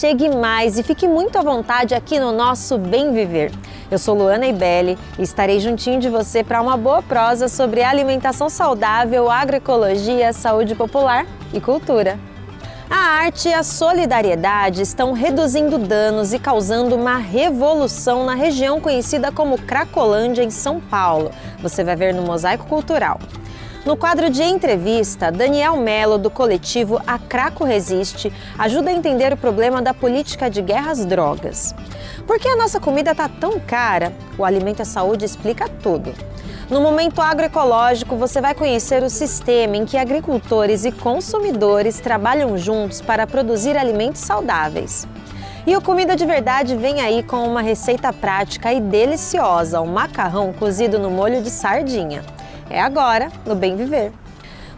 chegue mais e fique muito à vontade aqui no nosso Bem Viver. Eu sou Luana Ibelli e estarei juntinho de você para uma boa prosa sobre alimentação saudável, agroecologia, saúde popular e cultura. A arte e a solidariedade estão reduzindo danos e causando uma revolução na região conhecida como Cracolândia, em São Paulo. Você vai ver no Mosaico Cultural. No quadro de entrevista, Daniel Mello, do coletivo A Craco Resiste, ajuda a entender o problema da política de guerra às drogas. Por que a nossa comida está tão cara? O Alimento é Saúde explica tudo. No Momento Agroecológico, você vai conhecer o sistema em que agricultores e consumidores trabalham juntos para produzir alimentos saudáveis. E o Comida de Verdade vem aí com uma receita prática e deliciosa, o macarrão cozido no molho de sardinha. É agora, no Bem Viver.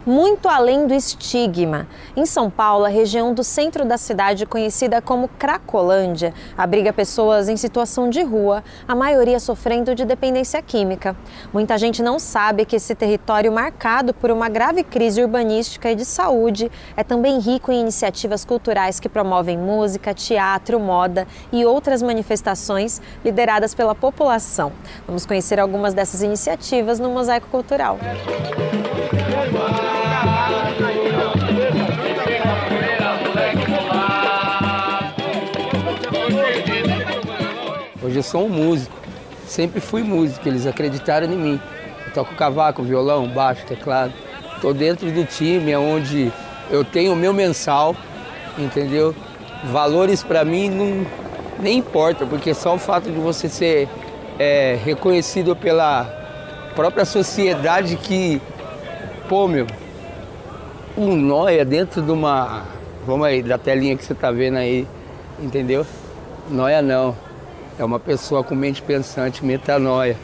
Muito além do estigma. Em São Paulo, a região do centro da cidade, conhecida como Cracolândia, abriga pessoas em situação de rua, a maioria sofrendo de dependência química. Muita gente não sabe que esse território marcado por uma grave crise urbanística e de saúde é também rico em iniciativas culturais que promovem música, teatro, moda e outras manifestações lideradas pela população. Vamos conhecer algumas dessas iniciativas no Mosaico Cultural. Hoje eu sou um músico, sempre fui músico, eles acreditaram em mim. Eu toco cavaco, violão, baixo, teclado. Estou dentro do time onde eu tenho o meu mensal, entendeu? Valores para mim nem importa, porque só o fato de você ser reconhecido pela própria sociedade que, pô, meu, um nóia dentro de uma... Vamos aí, da telinha que você tá vendo aí, entendeu? Nóia não. É uma pessoa com mente pensante, metanoia,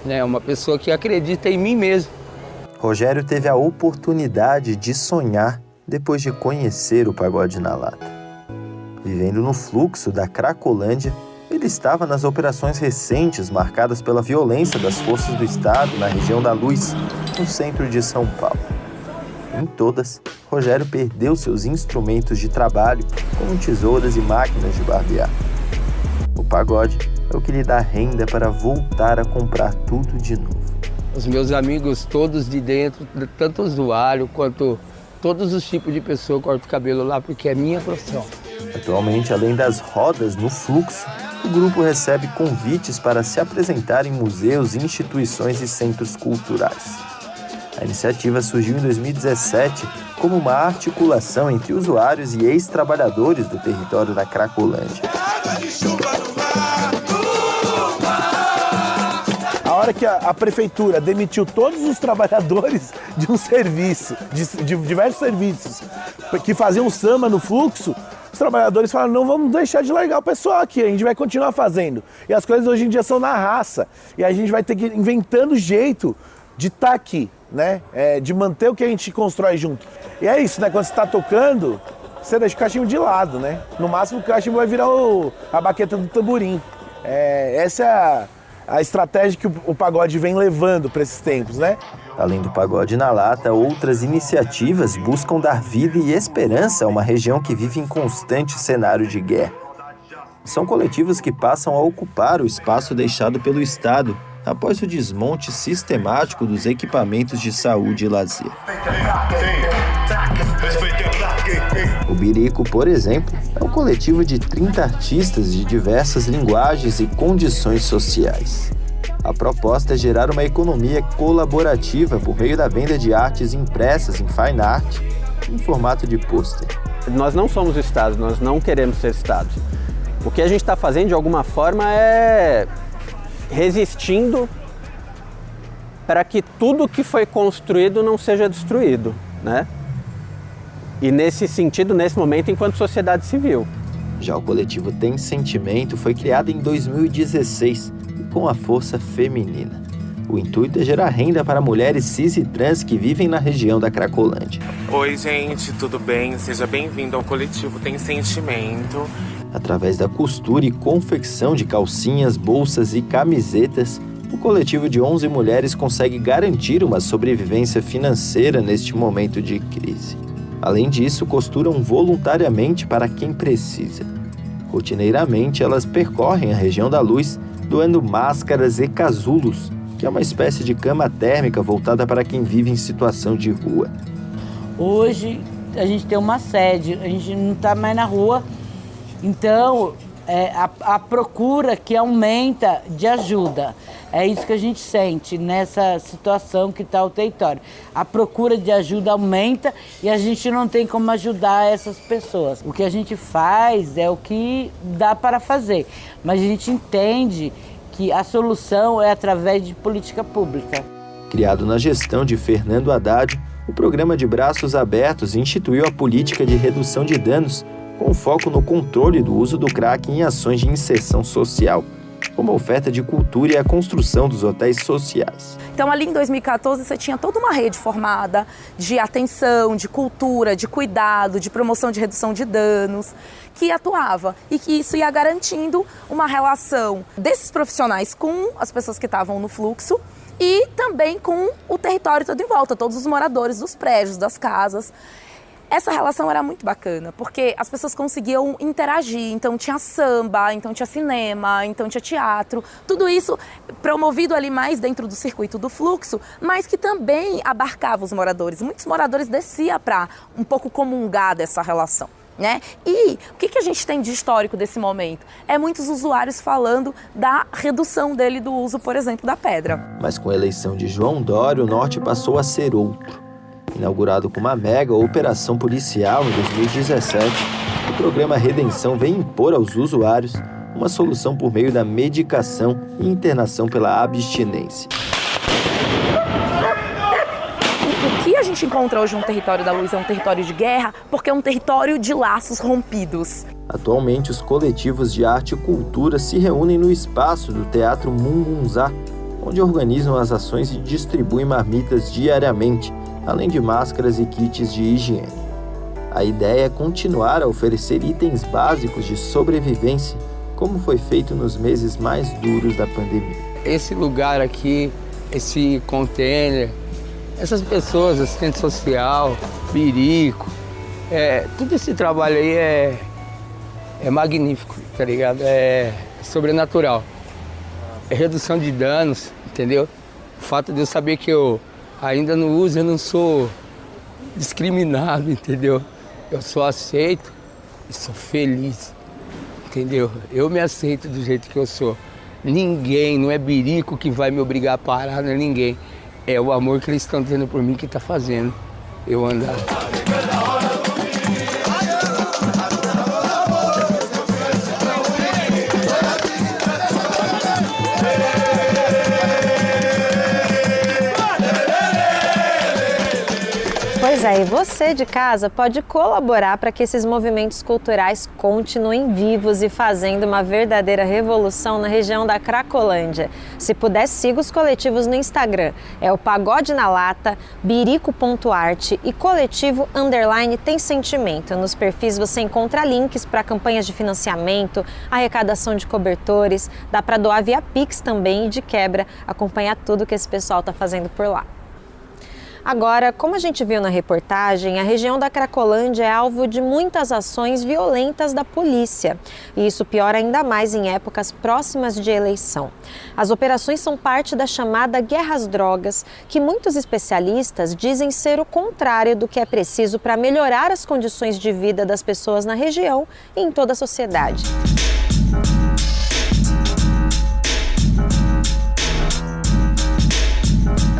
né? Uma pessoa que acredita em mim mesmo. Rogério teve a oportunidade de sonhar depois de conhecer o Pagode na Lata. Vivendo no fluxo da Cracolândia, ele estava nas operações recentes marcadas pela violência das forças do Estado na região da Luz, no centro de São Paulo. Em todas, Rogério perdeu seus instrumentos de trabalho, como tesouras e máquinas de barbear. O pagode é o que lhe dá renda para voltar a comprar tudo de novo. Os meus amigos todos de dentro, tanto usuário quanto todos os tipos de pessoa cortam o cabelo lá, porque é minha profissão. Atualmente, além das rodas no fluxo, o grupo recebe convites para se apresentar em museus, instituições e centros culturais. A iniciativa surgiu em 2017 como uma articulação entre usuários e ex-trabalhadores do território da Cracolândia. A hora que a prefeitura demitiu todos os trabalhadores de um serviço, de diversos serviços, que faziam samba no fluxo, os trabalhadores falaram, não vamos deixar de largar o pessoal aqui, a gente vai continuar fazendo. E as coisas hoje em dia são na raça, e a gente vai ter que ir inventando jeito de estar aqui, né? De manter o que a gente constrói junto. E é isso, né? Quando você está tocando, você deixa o cachimbo de lado, né? No máximo o cachimbo vai virar a baqueta do tamborim. Essa é a estratégia que o pagode vem levando para esses tempos, né? Além do Pagode na Lata, outras iniciativas buscam dar vida e esperança a uma região que vive em constante cenário de guerra. São coletivos que passam a ocupar o espaço deixado pelo Estado após o desmonte sistemático dos equipamentos de saúde e lazer. O Birico, por exemplo, é um coletivo de 30 artistas de diversas linguagens e condições sociais. A proposta é gerar uma economia colaborativa por meio da venda de artes impressas em fine art em formato de pôster. Nós não somos o Estado, nós não queremos ser Estado. O que a gente está fazendo, de alguma forma, é resistindo para que tudo que foi construído não seja destruído, né? E nesse sentido, nesse momento, enquanto sociedade civil. Já o coletivo Tem Sentimento foi criado em 2016 e com a força feminina. O intuito é gerar renda para mulheres cis e trans que vivem na região da Cracolândia. Oi, gente, tudo bem? Seja bem-vindo ao coletivo Tem Sentimento. Através da costura e confecção de calcinhas, bolsas e camisetas, o coletivo de 11 mulheres consegue garantir uma sobrevivência financeira neste momento de crise. Além disso, costuram voluntariamente para quem precisa. Rotineiramente, elas percorrem a região da Luz, doando máscaras e casulos, que é uma espécie de cama térmica voltada para quem vive em situação de rua. Hoje a gente tem uma sede, a gente não está mais na rua, então a procura que aumenta de ajuda. É isso que a gente sente nessa situação que está o território. A procura de ajuda aumenta e a gente não tem como ajudar essas pessoas. O que a gente faz é o que dá para fazer, mas a gente entende que a solução é através de política pública. Criado na gestão de Fernando Haddad, o programa de Braços Abertos instituiu a política de redução de danos, com foco no controle do uso do crack em ações de inserção social, como a oferta de cultura e a construção dos hotéis sociais. Então, ali em 2014, você tinha toda uma rede formada de atenção, de cultura, de cuidado, de promoção de redução de danos, que atuava e que isso ia garantindo uma relação desses profissionais com as pessoas que estavam no fluxo e também com o território todo em volta, todos os moradores dos prédios, das casas. Essa relação era muito bacana, porque as pessoas conseguiam interagir, então tinha samba, então tinha cinema, então tinha teatro, tudo isso promovido ali mais dentro do circuito do fluxo, mas que também abarcava os moradores. Muitos moradores desciam para um pouco comungar dessa relação, né? E o que a gente tem de histórico desse momento? É muitos usuários falando da redução dele do uso, por exemplo, da pedra. Mas com a eleição de João Dória, o norte passou a ser outro. Inaugurado com uma mega operação policial em 2017, o programa Redenção vem impor aos usuários uma solução por meio da medicação e internação pela abstinência. O que a gente encontra hoje no território da Luz é um território de guerra, porque é um território de laços rompidos. Atualmente, os coletivos de arte e cultura se reúnem no espaço do Teatro Mungunzá, onde organizam as ações e distribuem marmitas diariamente, além de máscaras e kits de higiene. A ideia é continuar a oferecer itens básicos de sobrevivência, como foi feito nos meses mais duros da pandemia. Esse lugar aqui, esse container, essas pessoas, assistente social, Birico, tudo esse trabalho aí é magnífico, tá ligado? É sobrenatural. É redução de danos, entendeu? O fato de eu saber que eu ainda não uso, eu não sou discriminado, entendeu? Eu sou aceito e sou feliz, entendeu? Eu me aceito do jeito que eu sou. Ninguém, não é Birico que vai me obrigar a parar, não é ninguém. É o amor que eles estão tendo por mim que está fazendo eu andar. Pois é, e você de casa pode colaborar para que esses movimentos culturais continuem vivos e fazendo uma verdadeira revolução na região da Cracolândia. Se puder, siga os coletivos no Instagram. É o Pagode na Lata, Birico.arte e Coletivo _Tem Sentimento. Nos perfis você encontra links para campanhas de financiamento, arrecadação de cobertores, dá para doar via Pix também e de quebra acompanhar tudo que esse pessoal está fazendo por lá. Agora, como a gente viu na reportagem, a região da Cracolândia é alvo de muitas ações violentas da polícia. E isso piora ainda mais em épocas próximas de eleição. As operações são parte da chamada Guerra às Drogas, que muitos especialistas dizem ser o contrário do que é preciso para melhorar as condições de vida das pessoas na região e em toda a sociedade.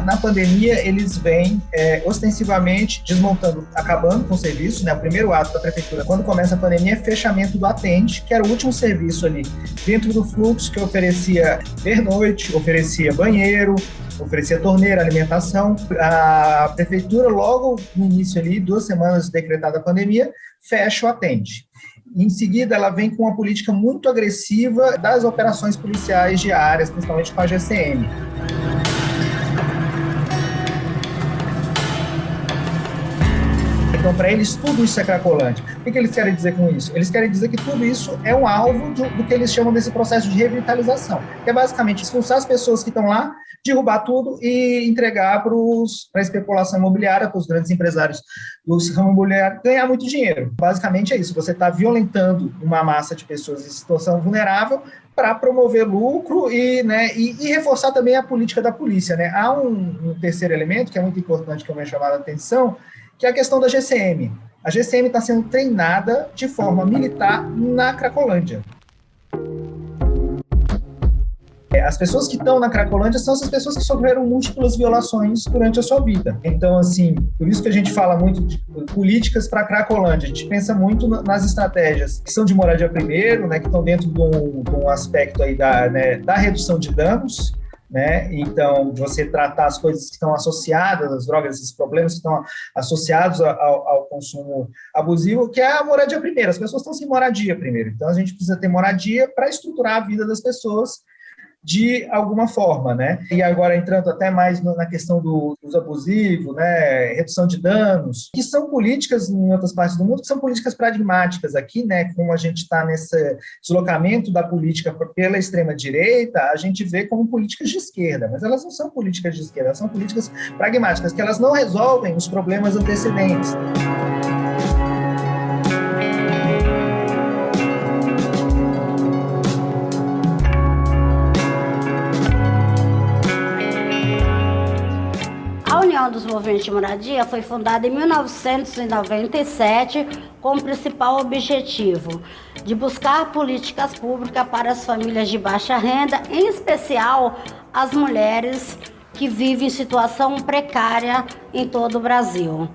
Na pandemia, eles vêm ostensivamente desmontando, acabando com o serviço, né? O primeiro ato da prefeitura, quando começa a pandemia, é fechamento do Atende, que era o último serviço ali dentro do fluxo, que oferecia pernoite, oferecia banheiro, oferecia torneira, alimentação. A prefeitura, logo no início ali, 2 semanas decretada a pandemia, fecha o Atende. Em seguida, ela vem com uma política muito agressiva das operações policiais diárias, principalmente com a GCM. Então, para eles, tudo isso é Cracolândia. O que eles querem dizer com isso? Eles querem dizer que tudo isso é um alvo do que eles chamam desse processo de revitalização, que é basicamente expulsar as pessoas que estão lá, derrubar tudo e entregar para a especulação imobiliária, para os grandes empresários do ramo imobiliário ganhar muito dinheiro. Basicamente é isso, você está violentando uma massa de pessoas em situação vulnerável para promover lucro e reforçar também a política da polícia, né? Há um terceiro elemento que é muito importante, que eu venho chamar a atenção, que é a questão da GCM. A GCM está sendo treinada de forma militar na Cracolândia. As pessoas que estão na Cracolândia são essas pessoas que sofreram múltiplas violações durante a sua vida. Então, assim, por isso que a gente fala muito de políticas para a Cracolândia. A gente pensa muito nas estratégias que são de moradia primeiro, né, que estão dentro de um aspecto aí da redução de danos, né? Então, você tratar as coisas que estão associadas às drogas, esses problemas que estão associados ao consumo abusivo, que é a moradia primeiro. As pessoas estão sem moradia primeiro. Então, a gente precisa ter moradia para estruturar a vida das pessoas de alguma forma, né? E agora entrando até mais na questão do uso abusivo, né? Redução de danos, que são políticas em outras partes do mundo, que são políticas pragmáticas. Aqui, né? Como a gente está nesse deslocamento da política pela extrema-direita, a gente vê como políticas de esquerda, mas elas não são políticas de esquerda, elas são políticas pragmáticas, que elas não resolvem os problemas antecedentes. A União dos Movimentos de Moradia foi fundada em 1997 com o principal objetivo de buscar políticas públicas para as famílias de baixa renda, em especial as mulheres que vivem em situação precária em todo o Brasil.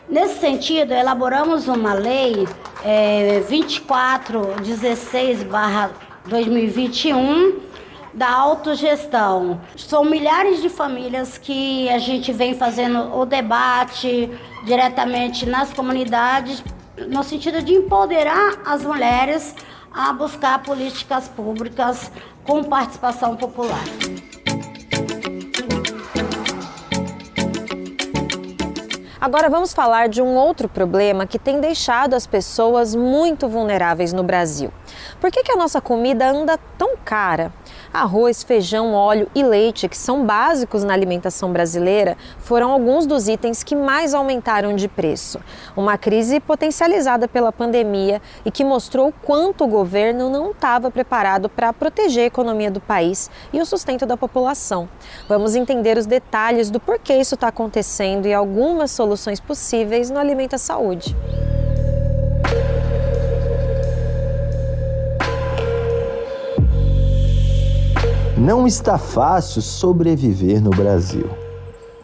Nesse sentido, elaboramos uma lei 2416/2021, da autogestão. São milhares de famílias que a gente vem fazendo o debate diretamente nas comunidades, no sentido de empoderar as mulheres a buscar políticas públicas com participação popular. Agora vamos falar de um outro problema que tem deixado as pessoas muito vulneráveis no Brasil. Por que a nossa comida anda tão cara? Arroz, feijão, óleo e leite, que são básicos na alimentação brasileira, foram alguns dos itens que mais aumentaram de preço. Uma crise potencializada pela pandemia e que mostrou o quanto o governo não estava preparado para proteger a economia do país e o sustento da população. Vamos entender os detalhes do porquê isso está acontecendo e algumas soluções possíveis no Alimenta Saúde. Não está fácil sobreviver no Brasil.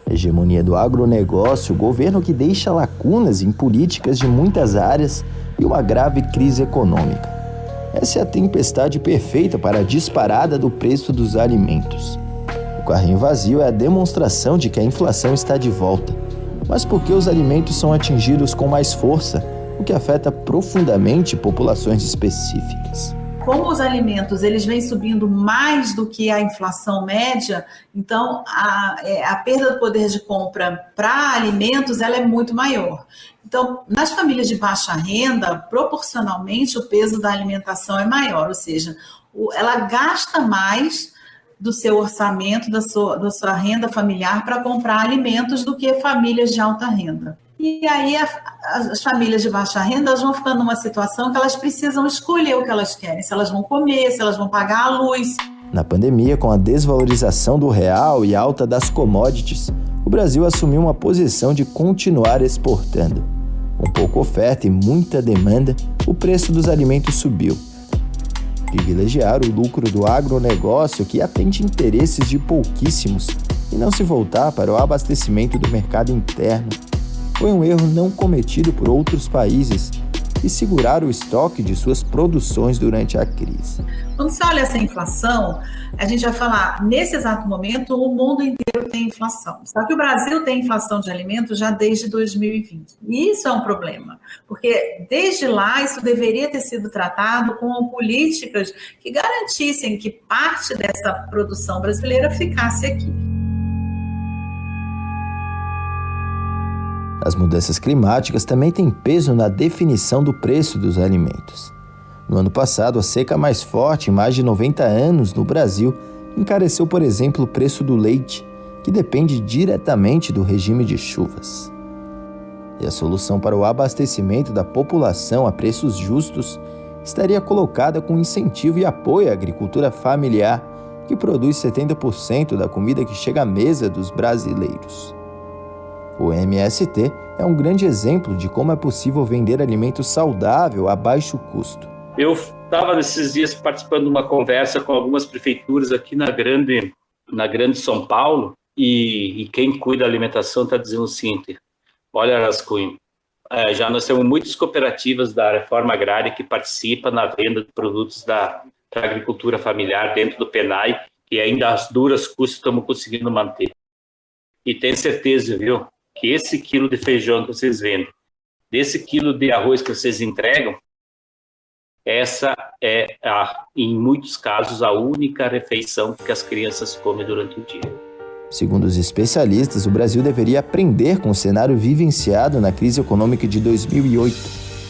A hegemonia do agronegócio, o governo que deixa lacunas em políticas de muitas áreas e uma grave crise econômica. Essa é a tempestade perfeita para a disparada do preço dos alimentos. O carrinho vazio é a demonstração de que a inflação está de volta, mas porque os alimentos são atingidos com mais força, o que afeta profundamente populações específicas. Como os alimentos eles vêm subindo mais do que a inflação média, então a perda do poder de compra para alimentos ela é muito maior. Então, nas famílias de baixa renda, proporcionalmente o peso da alimentação é maior, ou seja, ela gasta mais do seu orçamento, da sua renda familiar para comprar alimentos do que famílias de alta renda. E aí as famílias de baixa renda elas vão ficando numa situação que elas precisam escolher o que elas querem, se elas vão comer, se elas vão pagar a luz. Na pandemia, com a desvalorização do real e alta das commodities, o Brasil assumiu uma posição de continuar exportando. Com pouca oferta e muita demanda, o preço dos alimentos subiu. Privilegiar o lucro do agronegócio que atende interesses de pouquíssimos e não se voltar para o abastecimento do mercado interno foi um erro não cometido por outros países e segurar o estoque de suas produções durante a crise. Quando você olha essa inflação, a gente vai falar, nesse exato momento, o mundo inteiro tem inflação. Só que o Brasil tem inflação de alimentos já desde 2020. E isso é um problema, porque desde lá isso deveria ter sido tratado com políticas que garantissem que parte dessa produção brasileira ficasse aqui. As mudanças climáticas também têm peso na definição do preço dos alimentos. No ano passado, a seca mais forte em mais de 90 anos no Brasil encareceu, por exemplo, o preço do leite, que depende diretamente do regime de chuvas. E a solução para o abastecimento da população a preços justos estaria colocada com incentivo e apoio à agricultura familiar, que produz 70% da comida que chega à mesa dos brasileiros. O MST é um grande exemplo de como é possível vender alimento saudável a baixo custo. Eu estava nesses dias participando de uma conversa com algumas prefeituras aqui na grande São Paulo, e quem cuida da alimentação está dizendo o seguinte: olha, Rascunho, já nós temos muitas cooperativas da reforma agrária que participam na venda de produtos da agricultura familiar dentro do PENAI, e ainda às duras custas estamos conseguindo manter. E tenho certeza, viu, que esse quilo de feijão que vocês vendem, desse quilo de arroz que vocês entregam, essa é, em muitos casos, a única refeição que as crianças comem durante o dia. Segundo os especialistas, o Brasil deveria aprender com o cenário vivenciado na crise econômica de 2008.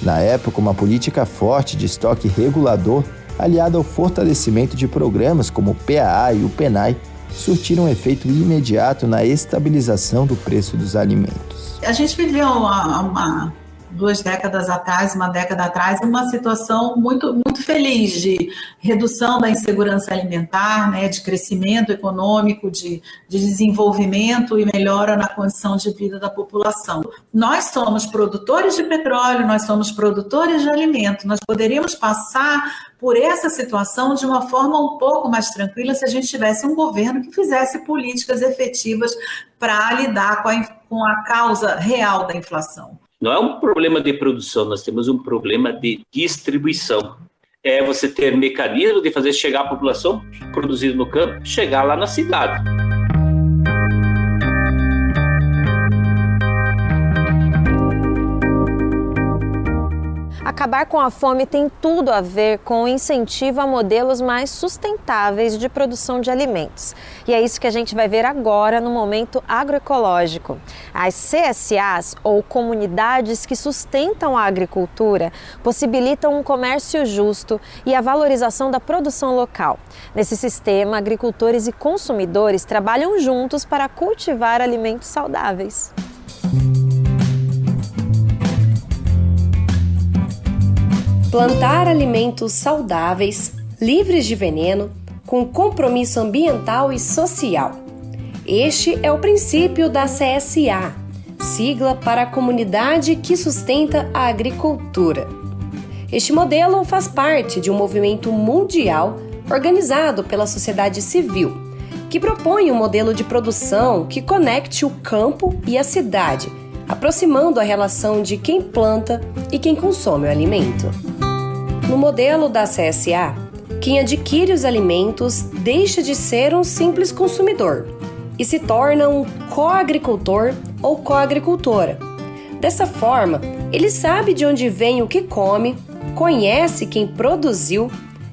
Na época, uma política forte de estoque regulador, aliada ao fortalecimento de programas como o PAA e o PENAI, surtiram um efeito imediato na estabilização do preço dos alimentos. A gente viveu uma 2 décadas atrás, uma década atrás, uma situação muito, muito feliz de redução da insegurança alimentar, né, de crescimento econômico, de desenvolvimento e melhora na condição de vida da população. Nós somos produtores de petróleo, nós somos produtores de alimento, nós poderíamos passar por essa situação de uma forma um pouco mais tranquila se a gente tivesse um governo que fizesse políticas efetivas para lidar com a causa real da inflação. Não é um problema de produção, nós temos um problema de distribuição. É você ter mecanismo de fazer chegar a população produzida no campo, chegar lá na cidade. Acabar com a fome tem tudo a ver com o incentivo a modelos mais sustentáveis de produção de alimentos. E é isso que a gente vai ver agora no Momento Agroecológico. As CSAs, ou comunidades que sustentam a agricultura, possibilitam um comércio justo e a valorização da produção local. Nesse sistema, agricultores e consumidores trabalham juntos para cultivar alimentos saudáveis. Plantar alimentos saudáveis, livres de veneno, com compromisso ambiental e social. Este é o princípio da CSA, sigla para a comunidade que sustenta a agricultura. Este modelo faz parte de um movimento mundial organizado pela sociedade civil, que propõe um modelo de produção que conecte o campo e a cidade, aproximando a relação de quem planta e quem consome o alimento. No modelo da CSA, quem adquire os alimentos deixa de ser um simples consumidor e se torna um coagricultor ou coagricultora. Dessa forma, ele sabe de onde vem o que come, conhece quem produziu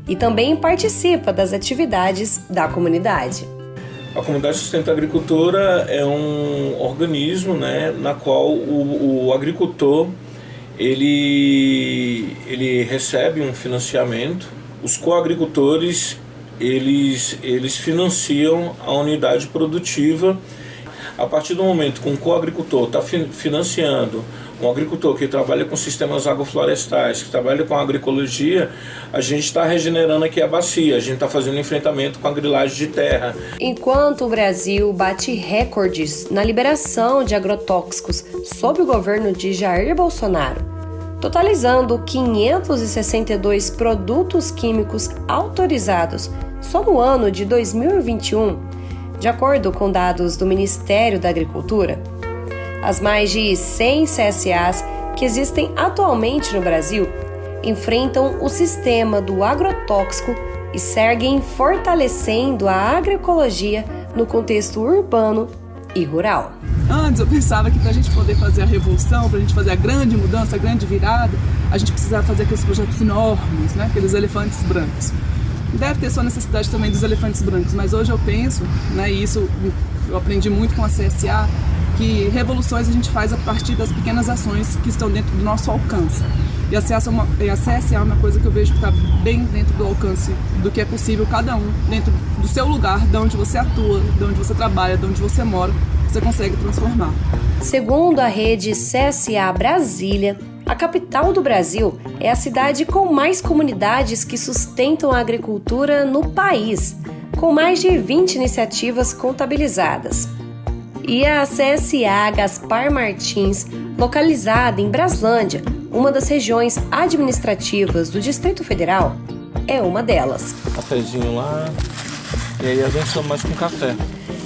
e também participa das atividades da comunidade. A Comunidade Sustenta a Agricultura é um organismo, né, na qual o agricultor ele recebe um financiamento. Os coagricultores eles financiam a unidade produtiva. A partir do momento que um coagricultor está financiando um agricultor que trabalha com sistemas agroflorestais, que trabalha com agroecologia, a gente está regenerando aqui a bacia, a gente está fazendo enfrentamento com a grilagem de terra. Enquanto o Brasil bate recordes na liberação de agrotóxicos sob o governo de Jair Bolsonaro, totalizando 562 produtos químicos autorizados só no ano de 2021, de acordo com dados do Ministério da Agricultura, as mais de 100 CSAs que existem atualmente no Brasil enfrentam o sistema do agrotóxico e seguem fortalecendo a agroecologia no contexto urbano e rural. Antes eu pensava que para a gente poder fazer a revolução, para a gente fazer a grande mudança, a grande virada, a gente precisava fazer aqueles projetos enormes, né? Aqueles elefantes brancos. Deve ter sua necessidade também dos elefantes brancos, mas hoje eu penso, né, e isso eu aprendi muito com a CSA, que revoluções a gente faz a partir das pequenas ações que estão dentro do nosso alcance. E a CSA é uma coisa que eu vejo que está bem dentro do alcance do que é possível cada um, dentro do seu lugar, de onde você atua, de onde você trabalha, de onde você mora, você consegue transformar. Segundo a rede CSA Brasília, a capital do Brasil é a cidade com mais comunidades que sustentam a agricultura no país, com mais de 20 iniciativas contabilizadas. E a CSA Gaspar Martins, localizada em Braslândia, uma das regiões administrativas do Distrito Federal, é uma delas. Cafezinho lá, e aí a gente toma mais com café.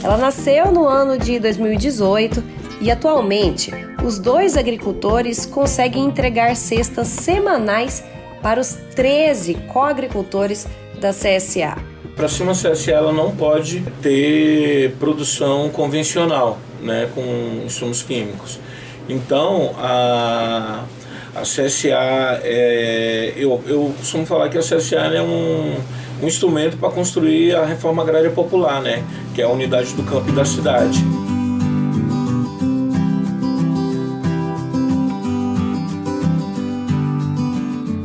Ela nasceu no ano de 2018 e atualmente os 2 agricultores conseguem entregar cestas semanais para os 13 coagricultores da CSA. Para cima, a CSA ela não pode ter produção convencional, né, com insumos químicos. Então, a CSA, eu costumo falar que a CSA é um instrumento para construir a reforma agrária popular, né, que é a unidade do campo e da cidade.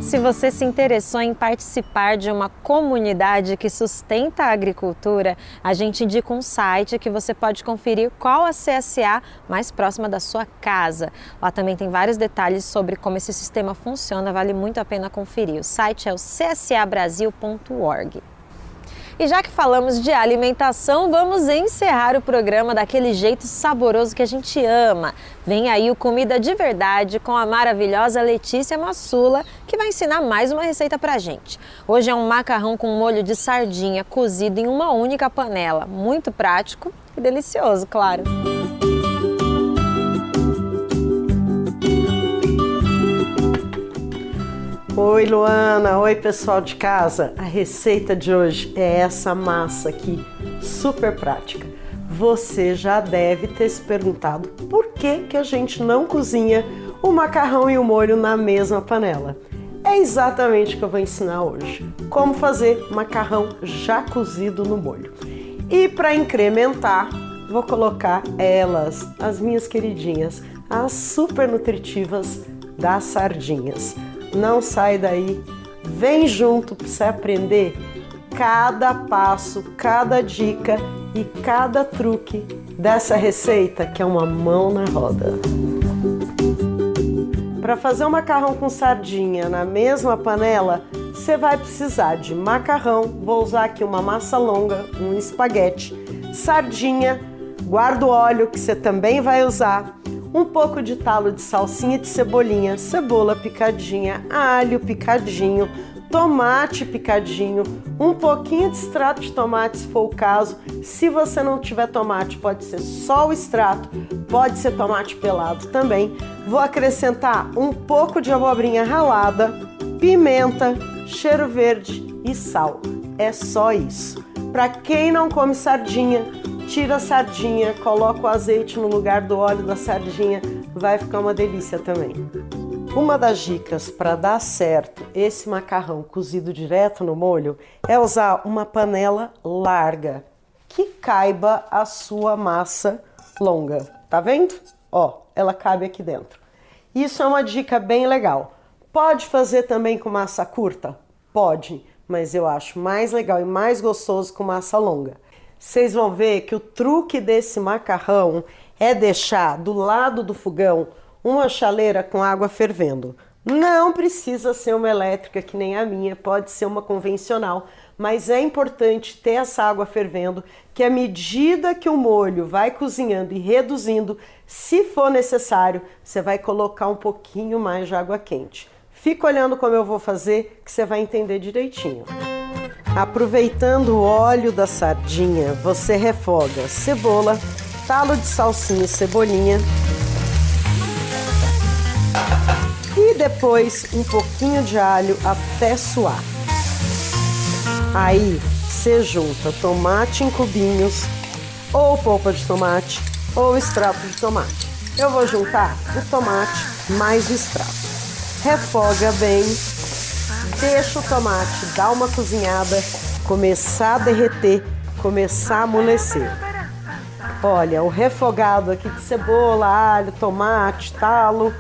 Se você se interessou em participar de uma comunidade que sustenta a agricultura, a gente indica um site que você pode conferir qual a CSA mais próxima da sua casa. Lá também tem vários detalhes sobre como esse sistema funciona, vale muito a pena conferir. O site é o csabrasil.org. E já que falamos de alimentação, vamos encerrar o programa daquele jeito saboroso que a gente ama. Vem aí o Comida de Verdade com a maravilhosa Letícia Massula, que vai ensinar mais uma receita pra gente. Hoje é um macarrão com molho de sardinha cozido em uma única panela. Muito prático e delicioso, claro. Oi, Luana! Oi, pessoal de casa! A receita de hoje é essa massa aqui, super prática. Você já deve ter se perguntado por que a gente não cozinha o macarrão e o molho na mesma panela. É exatamente o que eu vou ensinar hoje. Como fazer macarrão já cozido no molho. E para incrementar, vou colocar elas, as minhas queridinhas, as super nutritivas das sardinhas. Não sai daí, vem junto para você aprender cada passo, cada dica e cada truque dessa receita que é uma mão na roda. Para fazer um macarrão com sardinha na mesma panela, você vai precisar de macarrão, vou usar aqui uma massa longa, um espaguete, sardinha, guarda o óleo que você também vai usar, um pouco de talo de salsinha e de cebolinha, cebola picadinha, alho picadinho, tomate picadinho, um pouquinho de extrato de tomate se for o caso. Se você não tiver tomate, pode ser só o extrato, pode ser tomate pelado também. Vou acrescentar um pouco de abobrinha ralada, pimenta, cheiro verde e sal. É só isso. Para quem não come sardinha, tira a sardinha, coloca o azeite no lugar do óleo da sardinha, vai ficar uma delícia também. Uma das dicas para dar certo esse macarrão cozido direto no molho é usar uma panela larga, que caiba a sua massa longa. Tá vendo? Ó, ela cabe aqui dentro. Isso é uma dica bem legal. Pode fazer também com massa curta? Pode, mas eu acho mais legal e mais gostoso com massa longa. Vocês vão ver que o truque desse macarrão é deixar do lado do fogão uma chaleira com água fervendo. Não precisa ser uma elétrica que nem a minha, pode ser uma convencional, mas é importante ter essa água fervendo, que à medida que o molho vai cozinhando e reduzindo, se for necessário, você vai colocar um pouquinho mais de água quente. Fica olhando como eu vou fazer, que você vai entender direitinho. Aproveitando o óleo da sardinha, você refoga cebola, talo de salsinha e cebolinha. E depois um pouquinho de alho até suar. Aí você junta tomate em cubinhos, ou polpa de tomate, ou extrato de tomate. Eu vou juntar o tomate mais o extrato. Refoga bem, deixa o tomate dar uma cozinhada, começar a derreter, começar a amolecer. Olha, o refogado aqui de cebola, alho, tomate, talo,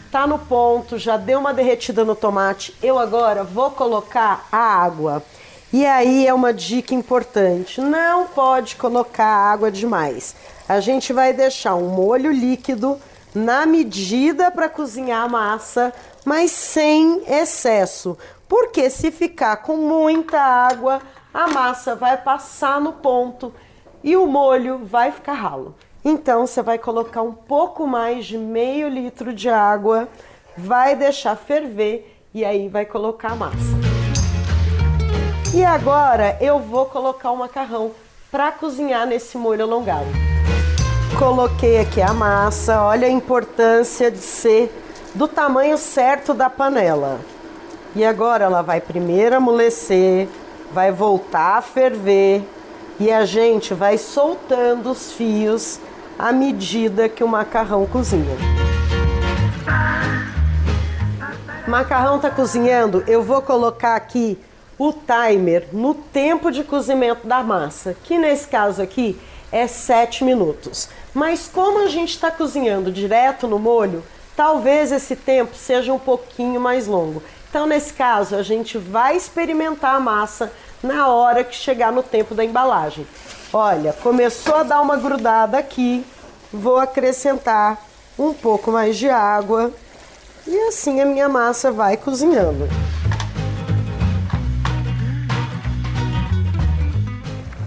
tá no ponto, já deu uma derretida no tomate. Eu agora vou colocar a água. E aí é uma dica importante, não pode colocar água demais. A gente vai deixar um molho líquido na medida para cozinhar a massa, mas sem excesso. Porque se ficar com muita água, a massa vai passar no ponto e o molho vai ficar ralo. Então você vai colocar um pouco mais de meio litro de água, vai deixar ferver e aí vai colocar a massa. E agora eu vou colocar o macarrão para cozinhar nesse molho alongado. Coloquei aqui a massa, olha a importância de ser do tamanho certo da panela. E agora ela vai primeiro amolecer, vai voltar a ferver e a gente vai soltando os fios à medida que o macarrão cozinha. O macarrão está cozinhando, eu vou colocar aqui o timer no tempo de cozimento da massa, que nesse caso aqui é 7 minutos. Mas como a gente está cozinhando direto no molho, talvez esse tempo seja um pouquinho mais longo. Então, nesse caso, a gente vai experimentar a massa na hora que chegar no tempo da embalagem. Olha, começou a dar uma grudada aqui, vou acrescentar um pouco mais de água e assim a minha massa vai cozinhando.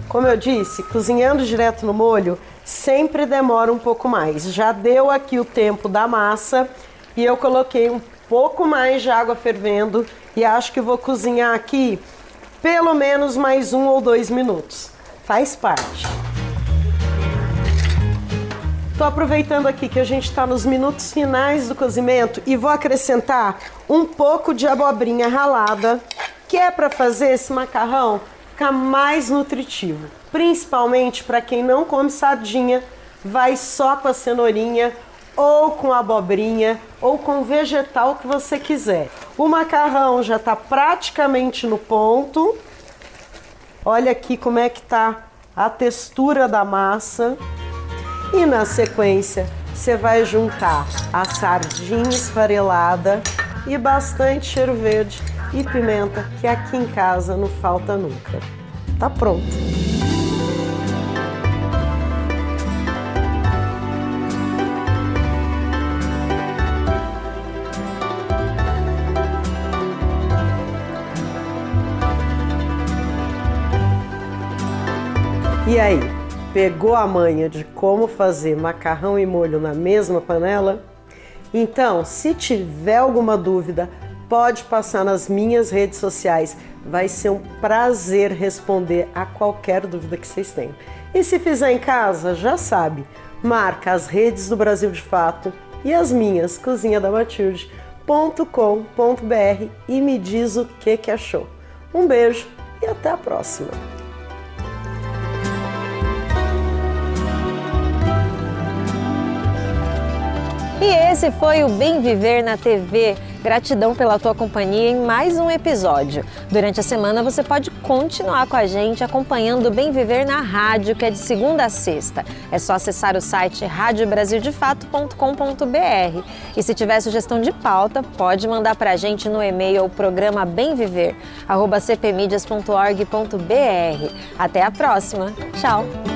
Como eu disse, cozinhando direto no molho sempre demora um pouco mais. Já deu aqui o tempo da massa e eu coloquei um pouco mais de água fervendo e acho que vou cozinhar aqui pelo menos mais 1 ou 2 minutos. Faz parte. Tô aproveitando aqui que a gente está nos minutos finais do cozimento e vou acrescentar um pouco de abobrinha ralada, que é para fazer esse macarrão ficar mais nutritivo. Principalmente para quem não come sardinha, vai só com a cenourinha ou com a abobrinha ou com o vegetal que você quiser. O macarrão já está praticamente no ponto. Olha aqui como é que tá a textura da massa. E na sequência, você vai juntar a sardinha esfarelada e bastante cheiro verde e pimenta, que aqui em casa não falta nunca. Tá pronto. E aí, pegou a manha de como fazer macarrão e molho na mesma panela? Então, se tiver alguma dúvida, pode passar nas minhas redes sociais. Vai ser um prazer responder a qualquer dúvida que vocês tenham. E se fizer em casa, já sabe, marca as redes do Brasil de Fato e as minhas, cozinhadamatilde.com.br e me diz o que achou. Um beijo e até a próxima! E esse foi o Bem Viver na TV. Gratidão pela tua companhia em mais um episódio. Durante a semana você pode continuar com a gente acompanhando o Bem Viver na rádio, que é de segunda a sexta. É só acessar o site radiobrasildefato.com.br. E se tiver sugestão de pauta, pode mandar pra gente no e-mail programa bemviver@cpmedias.org.br. Até a próxima. Tchau!